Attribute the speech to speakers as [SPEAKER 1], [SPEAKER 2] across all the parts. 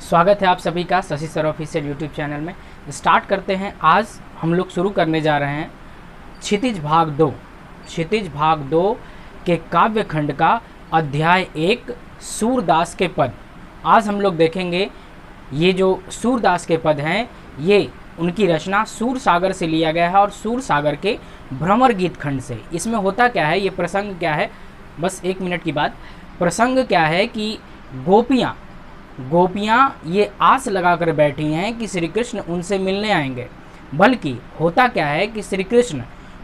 [SPEAKER 1] स्वागत है आप सभी का Shashi sir official YouTube channel में। स्टार्ट करते हैं। आज हम लोग शुरू करने जा रहे हैं क्षितिज भाग 2। क्षितिज भाग 2 के काव्य खंड का अध्याय 1 सूरदास के पद। आज हम लोग देखेंगे ये जो सूरदास के पद हैं ये उनकी रचना सूरसागर से लिया गया है और सूरसागर के भ्रमर गीत खंड से। इसमें होता क्या है, ये प्रसंग क्या है, बस 1 मिनट की बात। प्रसंग क्या है कि गोपियाँ ये आस लगाकर बैठी हैं कि श्री कृष्ण उनसे मिलने आएंगे, बल्कि होता क्या है कि श्री कृष्ण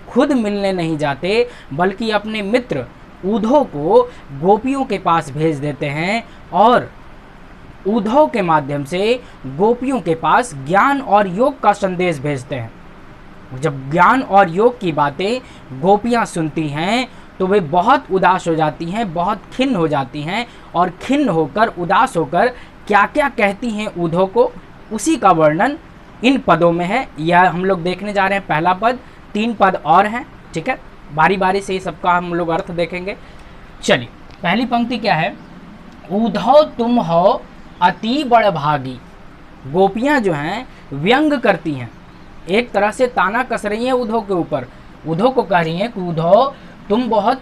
[SPEAKER 1] खुद मिलने नहीं जाते बल्कि अपने मित्र उद्धव को गोपियों के पास भेज देते हैं और उद्धव के माध्यम से गोपियों के पास ज्ञान और योग का संदेश भेजते हैं। जब ज्ञान और योग की बातें गोपियाँ सुनती हैं तो वे बहुत उदास हो जाती हैं, बहुत खिन्न हो जाती हैं और खिन्न होकर उदास होकर क्या क्या कहती हैं उद्धव को, उसी का वर्णन इन पदों में है। यह हम लोग देखने जा रहे हैं पहला पद, 3 पद और हैं, ठीक है। बारी बारी से सबका हम लोग अर्थ देखेंगे। चलिए, पहली पंक्ति क्या है, उद्धव तुम हो अति बड़ भागी। गोपियाँ जो हैं व्यंग करती हैं, एक तरह से ताना कस रही हैं उद्धव के ऊपर। उद्धव को कह रही हैं कि उद्धव तुम बहुत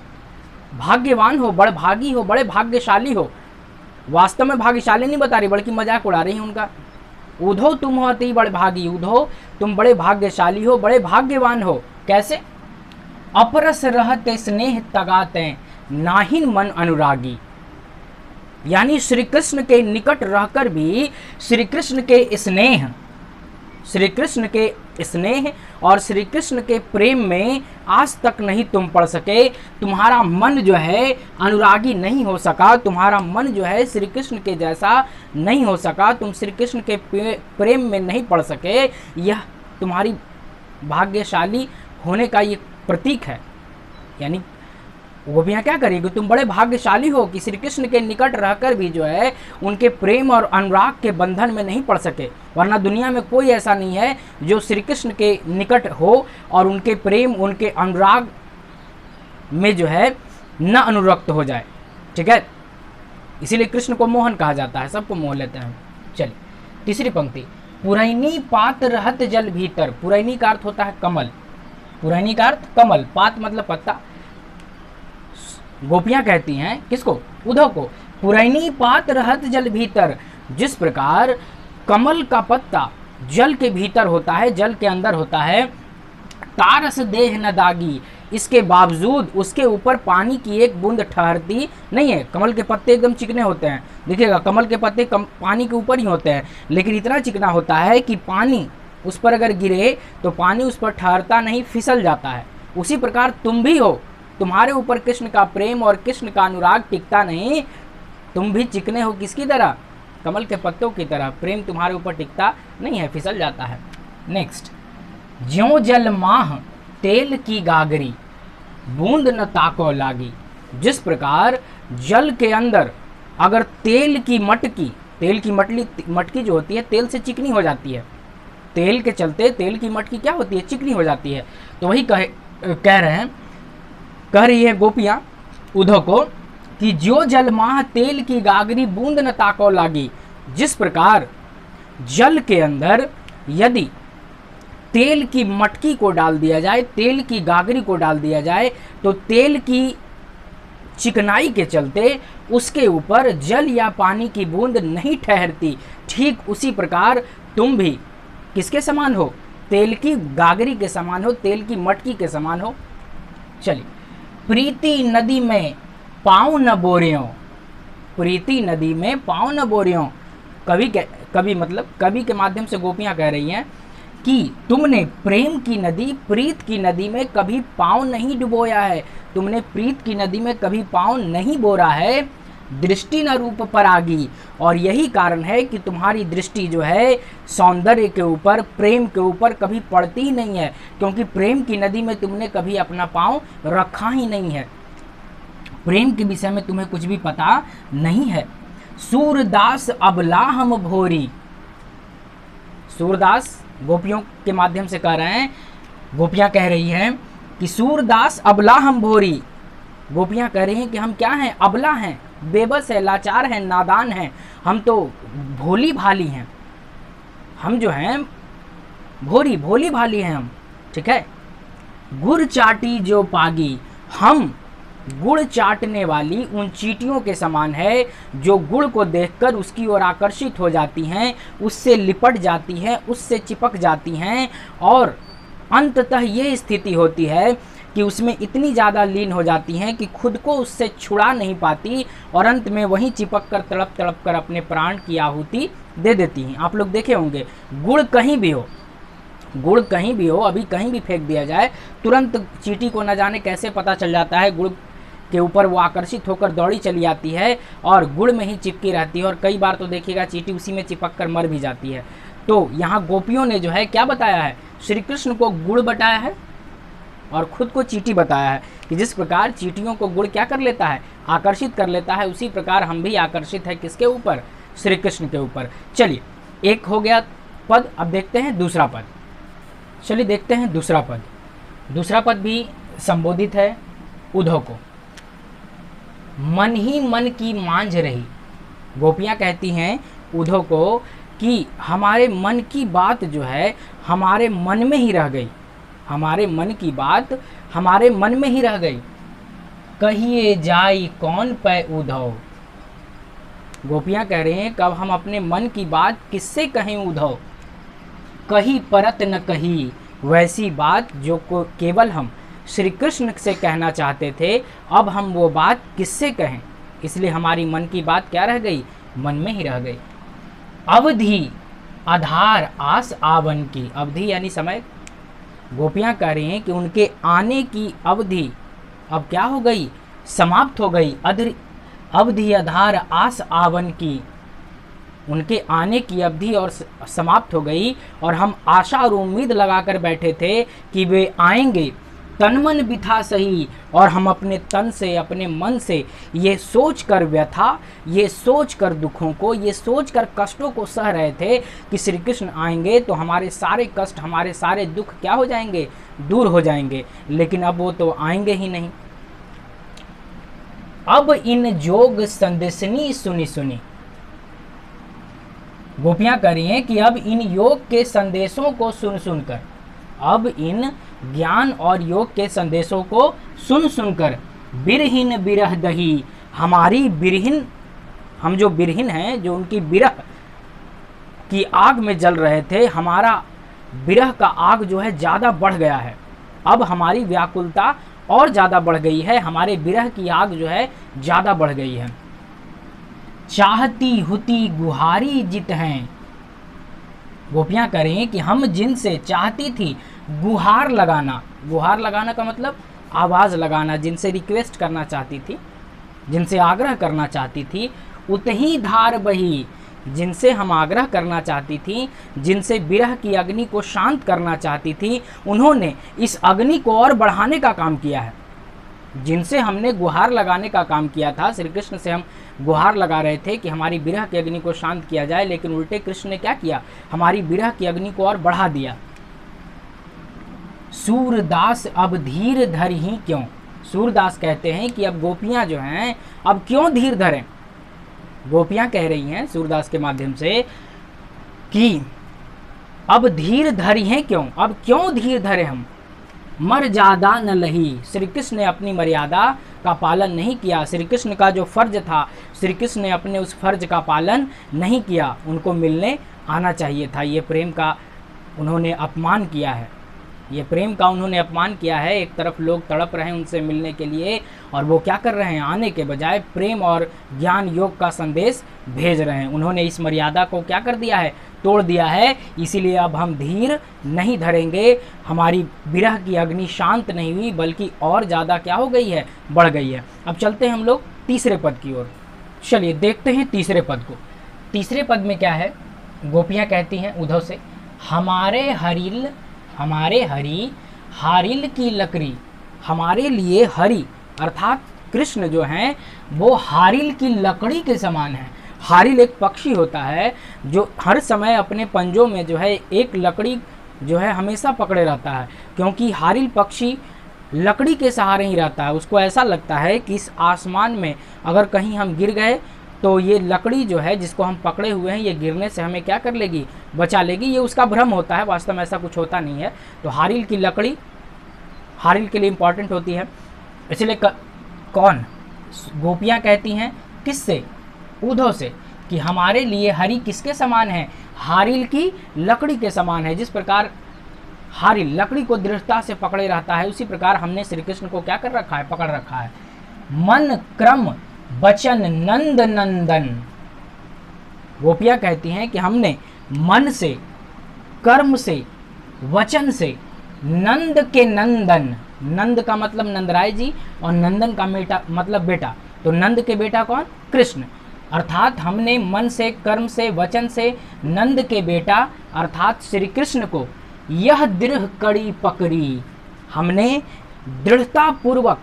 [SPEAKER 1] भाग्यवान हो, बड़े भागी हो, बड़े भाग्यशाली हो। वास्तव में भाग्यशाली नहीं बता रही बल्कि मजाक उड़ा रही हैं उनका। उद्धव तुम हो अति बड़े भागी, उद्धव तुम बड़े भाग्यशाली हो, बड़े भाग्यवान हो। कैसे? अपरस रहते स्नेह तगाते नाहिन मन अनुरागी। यानी श्री कृष्ण के निकट रहकर भी श्री कृष्ण के स्नेह और श्री कृष्ण के प्रेम में आज तक नहीं तुम पड़ सके। तुम्हारा मन जो है अनुरागी नहीं हो सका, तुम्हारा मन जो है श्री कृष्ण के जैसा नहीं हो सका, तुम श्री कृष्ण के प्रेम में नहीं पड़ सके। यह तुम्हारी भाग्यशाली होने का ये प्रतीक है। यानी गोपियाँ क्या करेगी, तुम बड़े भाग्यशाली हो कि श्री कृष्ण के निकट रहकर भी जो है उनके प्रेम और अनुराग के बंधन में नहीं पड़ सके। वरना दुनिया में कोई ऐसा नहीं है जो श्री कृष्ण के निकट हो और उनके प्रेम, उनके अनुराग में जो है न अनुरक्त हो जाए, ठीक है। इसीलिए कृष्ण को मोहन कहा जाता है, सबको मोह लेते हैं। चलिए, तीसरी पंक्ति, पुरैनी पात रहत जल भीतर। पुरैनी का अर्थ होता है कमल, पुरैनी का अर्थ कमल, पात मतलब पत्ता। गोपियां कहती हैं किसको? उद्धव को। पुरैनी पात रहत जल भीतर। जिस प्रकार कमल का पत्ता जल के भीतर होता है, जल के अंदर होता है, तारस देह न दागी, इसके बावजूद उसके ऊपर पानी की एक बूंद ठहरती नहीं है। कमल के पत्ते एकदम चिकने होते हैं, देखिएगा कमल के पत्ते पानी के ऊपर ही होते हैं, लेकिन इतना चिकना होता है कि पानी उस पर अगर गिरे तो पानी उस पर ठहरता नहीं, फिसल जाता है। उसी प्रकार तुम भी हो, तुम्हारे ऊपर कृष्ण का प्रेम और कृष्ण का अनुराग टिकता नहीं। तुम भी चिकने हो, किसकी तरह? कमल के पत्तों की तरह। प्रेम तुम्हारे ऊपर टिकता नहीं है, फिसल जाता है। नेक्स्ट, ज्यों जल माह तेल की गागरी, बूंद न ताको लागी। जिस प्रकार जल के अंदर अगर तेल की मटकी जो होती है तेल से चिकनी हो जाती है, तेल के चलते तेल की मटकी क्या होती है? चिकनी हो जाती है। तो वही कह रही है गोपियाँ उद्धव को कि जो जल माह तेल की गागरी, बूंद न ताको लागी। जिस प्रकार जल के अंदर यदि तेल की मटकी को डाल दिया जाए, तेल की गागरी को डाल दिया जाए, तो तेल की चिकनाई के चलते उसके ऊपर जल या पानी की बूंद नहीं ठहरती। ठीक उसी प्रकार तुम भी किसके समान हो? तेल की गागरी के समान हो, तेल की मटकी के समान हो। चलिए, प्रीति नदी में पाँव न बोरियों। प्रीति नदी में पाँव न बोरियों। कवि के माध्यम से गोपियाँ कह रही हैं कि तुमने प्रेम की नदी, प्रीत की नदी में कभी पाँव नहीं डुबोया है, तुमने प्रीत की नदी में कभी पाँव नहीं बोरा है। दृष्टि न रूप पर आगी, और यही कारण है कि तुम्हारी दृष्टि जो है सौंदर्य के ऊपर, प्रेम के ऊपर कभी पड़ती ही नहीं है, क्योंकि प्रेम की नदी में तुमने कभी अपना पाँव रखा ही नहीं है। प्रेम के विषय में तुम्हें कुछ भी पता नहीं है। सूरदास अबला हम भोरी। सूरदास गोपियों के माध्यम से कह रहे हैं, गोपियाँ कह रही हैं कि सूरदास अबला हम भोरी। गोपियाँ कह रही हैं कि हम क्या हैं? अबला हैं, बेबस है, लाचार हैं, नादान हैं, हम तो भोली भाली हैं, हम जो हैं भोली भाली हैं हम, ठीक है। गुड़ चाटी जो पागी, हम गुड़ चाटने वाली उन चींटियों के समान है जो गुड़ को देखकर उसकी ओर आकर्षित हो जाती हैं, उससे लिपट जाती हैं, उससे चिपक जाती हैं और अंततः ये स्थिति होती है कि उसमें इतनी ज़्यादा लीन हो जाती हैं कि खुद को उससे छुड़ा नहीं पाती और अंत में वहीं चिपक कर तड़प तड़प कर अपने प्राण की आहुति दे देती हैं। आप लोग देखे होंगे, गुड़ कहीं भी हो, गुड़ कहीं भी हो, अभी कहीं भी फेंक दिया जाए, तुरंत चींटी को न जाने कैसे पता चल जाता है, गुड़ के ऊपर वो आकर्षित होकर दौड़ी चली आती है और गुड़ में ही चिपकी रहती है और कई बार तो देखिएगा चींटी उसी में चिपक कर मर भी जाती है। तो यहाँ गोपियों ने जो है क्या बताया है, श्री कृष्ण को गुड़ बताया है और खुद को चींटी बताया है कि जिस प्रकार चींटियों को गुड़ क्या कर लेता है, आकर्षित कर लेता है, उसी प्रकार हम भी आकर्षित है किसके ऊपर, श्री कृष्ण के ऊपर। चलिए, एक हो गया पद, अब देखते हैं दूसरा पद। चलिए देखते हैं दूसरा पद। दूसरा पद भी संबोधित है उद्धव को। मन ही मन की मांझ रही, गोपियाँ कहती हैं उद्धव को कि हमारे मन की बात जो है हमारे मन में ही रह गई, हमारे मन की बात हमारे मन में ही रह गई। कहिए जाई कौन पै उद्धव, गोपियाँ कह रही हैं कब हम अपने मन की बात किससे कहें उद्धव। कही परत न कही, वैसी बात जो को केवल हम श्री कृष्ण से कहना चाहते थे, अब हम वो बात किससे कहें, इसलिए हमारी मन की बात क्या रह गई, मन में ही रह गई। अवधि आधार आस आवन की, अवधि यानी समय, गोपियाँ कह रही हैं कि उनके आने की अवधि अब क्या हो गई, समाप्त हो गई। अवधि आधार आस आवन की, उनके आने की अवधि और समाप्त हो गई और हम आशा और उम्मीद लगाकर बैठे थे कि वे आएंगे, तन मन बिथा सही, और हम अपने तन से अपने मन से ये सोच कर व्यथा, ये सोच कर दुखों को, ये सोच कर कष्टों को सह रहे थे कि श्री कृष्ण आएंगे तो हमारे सारे कष्ट, हमारे सारे दुख क्या हो जाएंगे, दूर हो जाएंगे, लेकिन अब वो तो आएंगे ही नहीं। अब इन जोग संदेशनी सुनी सुनी, गोपियां कह रही हैं कि अब इन योग के संदेशों को सुन सुनकर, अब इन ज्ञान और योग के संदेशों को सुन सुनकर, बिरहिन बिरह दही, हमारी बिरहिन, हम जो बिरहिन हैं, जो उनकी बिरह की आग में जल रहे थे, हमारा बिरह का आग जो है ज़्यादा बढ़ गया है, अब हमारी व्याकुलता और ज़्यादा बढ़ गई है, हमारे बिरह की आग जो है ज़्यादा बढ़ गई है। चाहती हुती गुहारी जित हैं, गोपियाँ करें कि हम जिनसे चाहती थी गुहार लगाना, गुहार लगाना का मतलब आवाज़ लगाना, जिनसे रिक्वेस्ट करना चाहती थी, जिनसे आग्रह करना चाहती थी, उतही धार बही, जिनसे हम आग्रह करना चाहती थी, जिनसे विरह की अग्नि को शांत करना चाहती थी, उन्होंने इस अग्नि को और बढ़ाने का काम किया है। जिनसे हमने गुहार लगाने का काम किया था, श्री कृष्ण से हम गुहार लगा रहे थे कि हमारी विरह की अग्नि को शांत किया जाए, लेकिन उल्टे कृष्ण ने क्या किया, हमारी विरह की अग्नि को और बढ़ा दिया। सूरदास अब धीर धर ही क्यों, सूरदास कहते हैं कि अब गोपियां जो हैं अब क्यों धीर धरें। गोपियां कह रही हैं सूरदास के माध्यम से कि अब धीर धरी हैं क्यों, अब क्यों धीर धरे हम। मर्यादा न लही, श्री कृष्ण ने अपनी मर्यादा का पालन नहीं किया, श्री कृष्ण का जो फर्ज था, श्री कृष्ण ने अपने उस फर्ज का पालन नहीं किया, उनको मिलने आना चाहिए था। ये प्रेम का उन्होंने अपमान किया है, ये प्रेम का उन्होंने अपमान किया है। एक तरफ लोग तड़प रहे हैं उनसे मिलने के लिए और वो क्या कर रहे हैं, आने के बजाय प्रेम और ज्ञान योग का संदेश भेज रहे हैं। उन्होंने इस मर्यादा को क्या कर दिया है, तोड़ दिया है। इसीलिए अब हम धीर नहीं धरेंगे, हमारी विरह की अग्नि शांत नहीं हुई बल्कि और ज़्यादा क्या हो गई है, बढ़ गई है। अब चलते हैं हम लोग तीसरे पद की ओर। चलिए देखते हैं तीसरे पद को। तीसरे पद में क्या है, गोपियाँ कहती हैं उद्धव से, हमारे हरि हारिल की लकड़ी, हमारे लिए हरि अर्थात कृष्ण जो हैं वो हारिल की लकड़ी के समान है। हारिल एक पक्षी होता है जो हर समय अपने पंजों में जो है एक लकड़ी जो है हमेशा पकड़े रहता है, क्योंकि हारिल पक्षी लकड़ी के सहारे ही रहता है। उसको ऐसा लगता है कि इस आसमान में अगर कहीं हम गिर गए तो ये लकड़ी जो है जिसको हम पकड़े हुए हैं ये गिरने से हमें क्या कर लेगी, बचा लेगी। ये उसका भ्रम होता है, वास्तव में ऐसा कुछ होता नहीं है। तो हारिल की लकड़ी हारिल के लिए इम्पॉर्टेंट होती है। इसलिए कौन, गोपियाँ कहती हैं किससे, ऊधो से, कि हमारे लिए हरि किसके समान है, हारिल की लकड़ी के समान है। जिस प्रकार हारिल लकड़ी को दृढ़ता से पकड़े रहता है, उसी प्रकार हमने श्री कृष्ण को क्या कर रखा है, पकड़ रखा है। मन क्रम वचन नंद नंदन, गोपियाँ कहती हैं कि हमने मन से, कर्म से, वचन से नंद के नंदन, नंद का मतलब नंदराय जी और नंदन का मतलब बेटा, तो नंद के बेटा कौन, कृष्ण। अर्थात हमने मन से, कर्म से, वचन से नंद के बेटा अर्थात श्री कृष्ण को यह दृढ़ कड़ी पकड़ी, हमने दृढ़ता पूर्वक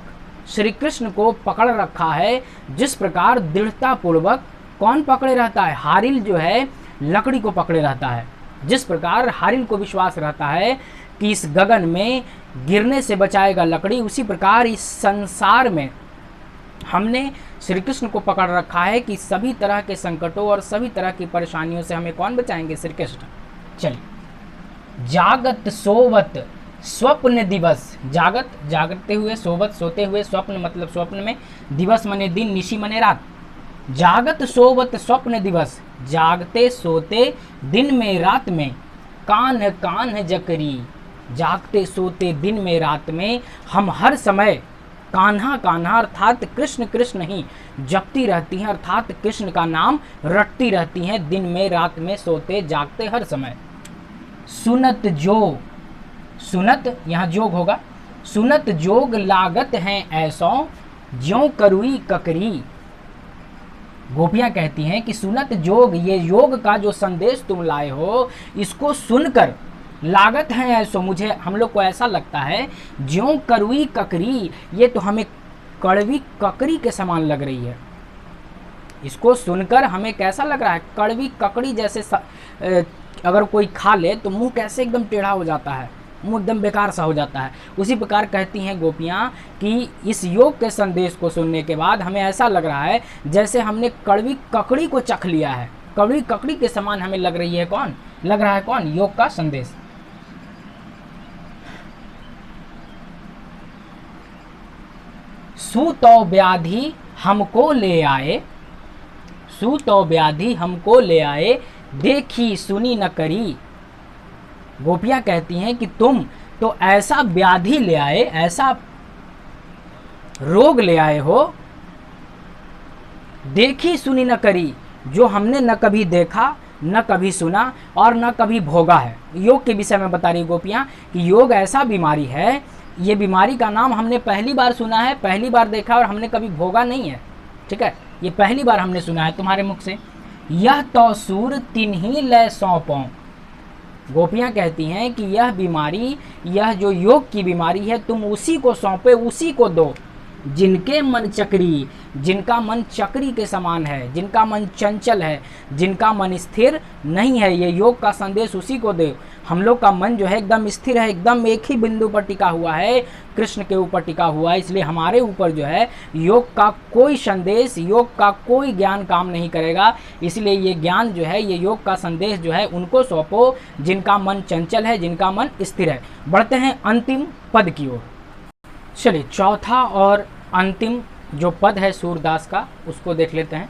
[SPEAKER 1] श्री कृष्ण को पकड़ रखा है। जिस प्रकार दृढ़ता पूर्वक कौन पकड़े रहता है, हारिल जो है लकड़ी को पकड़े रहता है। जिस प्रकार हारिल को विश्वास रहता है कि इस गगन में गिरने से बचाएगा लकड़ी, उसी प्रकार इस संसार में हमने श्री कृष्ण को पकड़ रखा है कि सभी तरह के संकटों और सभी तरह की परेशानियों से हमें कौन बचाएंगे, श्री कृष्ण। चलिए, जागत सोवत स्वप्न दिवस, जागत जागते हुए, सोवत सोते हुए, स्वप्न मतलब स्वप्न में, दिवस मने दिन, निशी मने रात। जागत सोवत स्वप्न दिवस, जागते सोते दिन में रात में, कान्ह कान्ह जकरी, जागते सोते दिन में रात में हम हर समय कान्हा कान्हा अर्थात कृष्ण कृष्ण ही जपती रहती हैं, अर्थात कृष्ण का नाम रटती रहती हैं दिन में रात में, सोते जागते हर समय। सुनत जो, सुनत यहाँ जोग होगा, सुनत जोग लागत हैं ऐसों ज्यों करुई ककरी। गोपियाँ कहती हैं कि सुनत जोग, ये योग का जो संदेश तुम लाए हो इसको सुनकर लागत है ऐसो, मुझे हम लोग को ऐसा लगता है ज्यों करुई ककरी, ये तो हमें कड़वी ककड़ी के समान लग रही है। इसको सुनकर हमें कैसा लग रहा है, कड़वी ककड़ी जैसे अगर कोई खा ले तो मुंह कैसे एकदम टेढ़ा हो जाता है, मुंह एकदम बेकार सा हो जाता है। उसी प्रकार कहती हैं गोपियाँ कि इस योग के संदेश को सुनने के बाद हमें ऐसा लग रहा है जैसे हमने कड़वी ककड़ी को चख लिया है, कड़वी ककड़ी के समान हमें लग रही है, कौन लग रहा है, कौन, योग का संदेश। सुतो व्याधि हमको ले आए, सुतो व्याधि हमको ले आए, देखी सुनी न करी। गोपियाँ कहती हैं कि तुम तो ऐसा व्याधि ले आए, ऐसा रोग ले आए हो, देखी सुनी न करी, जो हमने न कभी देखा, न कभी सुना और न कभी भोगा है। योग के विषय में बता रही गोपियाँ कि योग ऐसा बीमारी है, ये बीमारी का नाम हमने पहली बार सुना है, पहली बार देखा और हमने कभी भोगा नहीं है। ठीक है, ये पहली बार हमने सुना है तुम्हारे मुख से। यह तो सूर तिन्ही लय सौंपों, गोपियाँ कहती हैं कि यह बीमारी, यह जो योग की बीमारी है, तुम उसी को सौंपे, उसी को दो जिनके मन चक्री, जिनका मन चक्री के समान है, जिनका मन चंचल है, जिनका मन स्थिर नहीं है। ये योग का संदेश उसी को दे। हम लोग का मन जो है एकदम स्थिर है, एकदम एक ही बिंदु पर टिका हुआ है, कृष्ण के ऊपर टिका हुआ है। इसलिए हमारे ऊपर जो है योग का कोई संदेश, योग का कोई ज्ञान काम नहीं करेगा। इसलिए ये ज्ञान जो है, ये योग का संदेश जो है उनको सौंपो जिनका मन चंचल है, जिनका मन स्थिर है। बढ़ते हैं अंतिम पद की ओर। चलिए, चौथा और अंतिम जो पद है सूरदास का, उसको देख लेते हैं।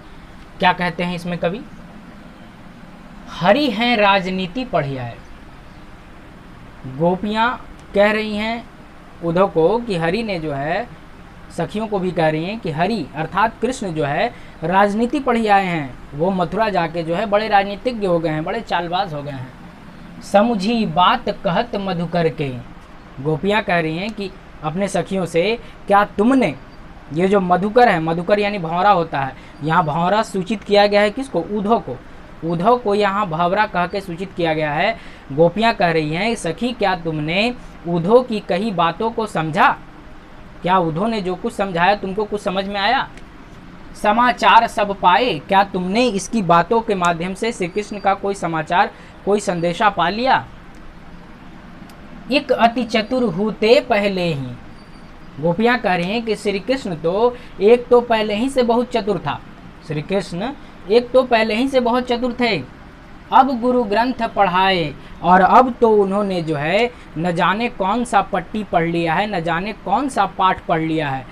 [SPEAKER 1] क्या कहते हैं इसमें कवि, हरि हैं राजनीति पढ़ियाए। गोपियाँ कह रही हैं उद्धव को कि हरि ने जो है, सखियों को भी कह रही हैं कि हरि अर्थात कृष्ण जो है राजनीति पढ़ियाए हैं। वो मथुरा जाके जो है बड़े राजनीतिज्ञ हो गए हैं, बड़े चालबाज हो गए हैं। समझी बात कहत मधुकर के, गोपियाँ कह रही हैं कि अपने सखियों से, क्या तुमने ये जो मधुकर है, मधुकर यानी भंवरा होता है, यहाँ भंवरा सूचित किया गया है किसको, उद्धव को, उद्धव को यहाँ भंवरा कह के सूचित किया गया है। गोपियाँ कह रही हैं सखी, क्या तुमने उद्धव की कही बातों को समझा, क्या उद्धव ने जो कुछ समझाया तुमको कुछ समझ में आया। समाचार सब पाए, क्या तुमने इसकी बातों के माध्यम से श्री कृष्ण का कोई समाचार, कोई संदेशा पा लिया। एक अति चतुर होते पहले ही, गोपियाँ कह रही हैं कि श्री कृष्ण तो एक तो पहले ही से बहुत चतुर था, श्री कृष्ण एक तो पहले ही से बहुत चतुर थे, अब गुरु ग्रंथ पढ़ाए और अब तो उन्होंने जो है न जाने कौन सा पट्टी पढ़ लिया है, न जाने कौन सा पाठ पढ़ लिया है।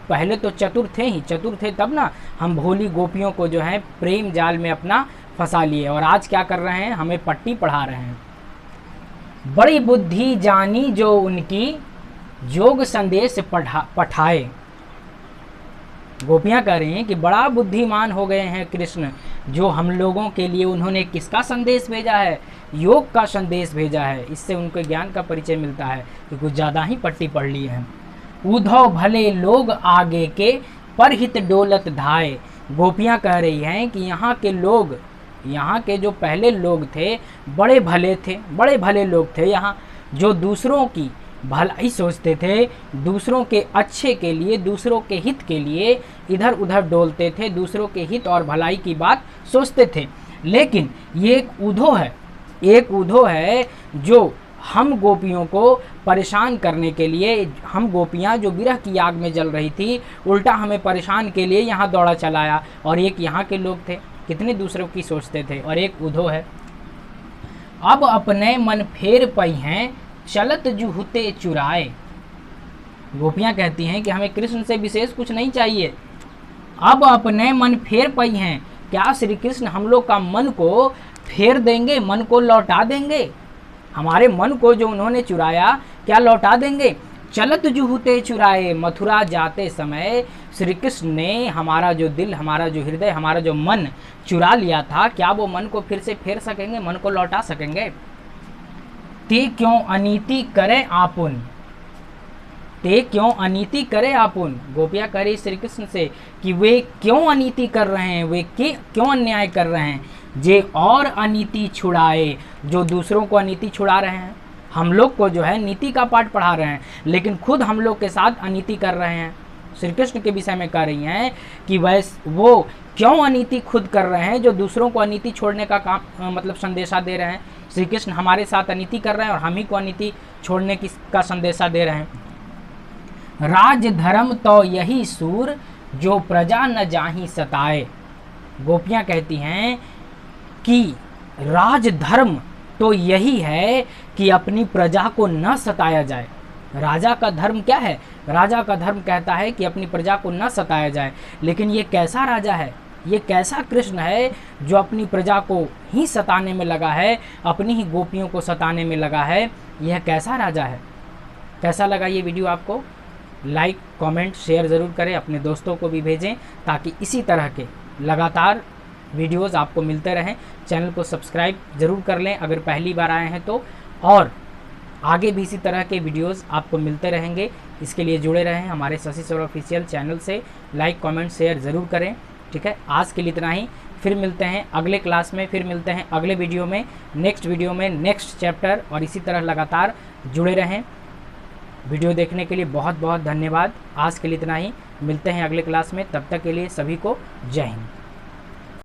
[SPEAKER 1] पहले तो चतुर थे ही, चतुर थे तब ना हम भोली गोपियों को जो है प्रेम जाल में अपना फंसा लिए, और आज क्या कर रहे हैं, हमें पट्टी पढ़ा रहे हैं। बड़ी बुद्धि जानी जो उनकी, योग संदेश पठाए। गोपियाँ कह रही हैं कि बड़ा बुद्धिमान हो गए हैं कृष्ण, जो हम लोगों के लिए उन्होंने किसका संदेश भेजा है, योग का संदेश भेजा है। इससे उनके ज्ञान का परिचय मिलता है कि कुछ ज़्यादा ही पट्टी पढ़ ली है। उद्धव भले लोग आगे के, परहित डोलत धाए। गोपियाँ कह रही हैं कि यहाँ के लोग, यहाँ के जो पहले लोग थे बड़े भले थे, बड़े भले लोग थे यहाँ, जो दूसरों की भलाई सोचते थे, दूसरों के अच्छे के लिए, दूसरों के हित के लिए इधर उधर डोलते थे, दूसरों के हित और भलाई की बात सोचते थे। लेकिन ये एक ऊधो है, एक ऊधो है जो हम गोपियों को परेशान करने के लिए, हम गोपियाँ जो विरह की आग में जल रही थी, उल्टा हमें परेशान के लिए यहाँ दौड़ा चलाया। और एक यहाँ के लोग थे कितने दूसरों की सोचते थे, और एक ऊधो है। अब अपने मन फेर पई हैं, चलत जुहुते चुराए। गोपियाँ कहती हैं कि हमें कृष्ण से विशेष कुछ नहीं चाहिए, अब अपने मन फेर पई हैं। क्या श्री कृष्ण हम लोग का मन को फेर देंगे, मन को लौटा देंगे, हमारे मन को जो उन्होंने चुराया क्या लौटा देंगे। चलत जुहुते चुराए, मथुरा जाते समय श्री कृष्ण ने हमारा जो दिल, हमारा जो हृदय, हमारा जो मन चुरा लिया था, क्या वो मन को फिर से फेर सकेंगे, मन को लौटा सकेंगे। ते क्यों अनीति करे आपुन, ते क्यों अनीति करे आपुन। गोपियाँ कह रही श्री कृष्ण से कि वे क्यों अनीति कर रहे हैं, वे क्यों अन्याय कर रहे हैं। जे और अनीति छुड़ाए, जो दूसरों को अनीति छुड़ा रहे हैं, हम लोग को जो है नीति का पाठ पढ़ा रहे हैं, लेकिन खुद हम लोग के साथ अनीति कर रहे हैं। श्री कृष्ण के विषय में कह रही हैं कि वो क्यों अनीति खुद कर रहे हैं, जो दूसरों को अनीति छोड़ने का काम मतलब संदेशा दे रहे हैं। श्री कृष्ण हमारे साथ अनीति कर रहे हैं और हम ही को अनीति छोड़ने का संदेशा दे रहे हैं। राज धर्म तो यही सूर, जो प्रजा न जाही सताए। गोपियाँ कहती हैं कि राज धर्म तो यही है कि अपनी प्रजा को न सताया जाए। राजा का धर्म क्या है, राजा का धर्म कहता है कि अपनी प्रजा को न सताया जाए। लेकिन ये कैसा राजा है, ये कैसा कृष्ण है जो अपनी प्रजा को ही सताने में लगा है, अपनी ही गोपियों को सताने में लगा है। यह कैसा राजा है। कैसा लगा ये वीडियो आपको? लाइक कमेंट शेयर ज़रूर करें, अपने दोस्तों को भी भेजें ताकि इसी तरह के लगातार वीडियोस आपको मिलते रहें। चैनल को सब्सक्राइब ज़रूर कर लें अगर पहली बार आए हैं तो, और आगे भी इसी तरह के वीडियोस आपको मिलते रहेंगे। इसके लिए जुड़े रहें हमारे शशि सरोवर ऑफिशियल चैनल से। लाइक कमेंट शेयर ज़रूर करें, ठीक है। आज के लिए इतना ही, फिर मिलते हैं अगले क्लास में, फिर मिलते हैं अगले वीडियो में, नेक्स्ट वीडियो में, नेक्स्ट चैप्टर, और इसी तरह लगातार जुड़े रहें। वीडियो देखने के लिए बहुत बहुत धन्यवाद। आज के लिए इतना ही, मिलते हैं अगले क्लास में, तब तक के लिए सभी को जय हिंद।